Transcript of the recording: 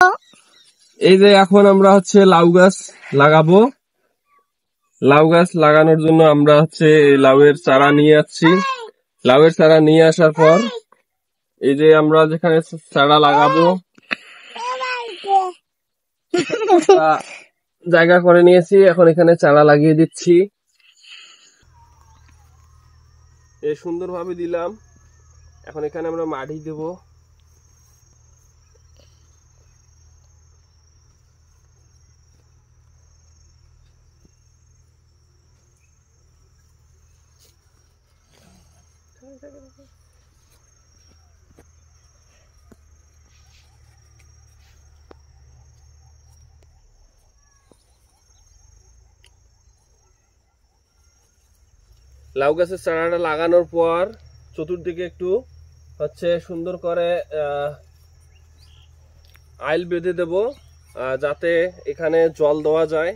এই যে এখন আমরা হচ্ছে লাউ গাছ লাগাবো। লাউ গাছ লাগানোর জন্য আমরা হচ্ছে লাউয়ের চারা নিয়ে যাচ্ছি। লাউয়ের চারা নিয়ে আসার পর এই যে আমরা যেখানে চারা লাগাবো জায়গা করে নিয়েছি, এখন এখানে চারা লাগিয়ে দিচ্ছি। এই সুন্দরভাবে দিলাম। এখন এখানে আমরা মাটি দেব। লাউ গাছের চারাটা লাগানোর পর চতুর্দিকে একটু হচ্ছে সুন্দর করে আইল বেঁধে দেব, যাতে এখানে জল দেওয়া যায়।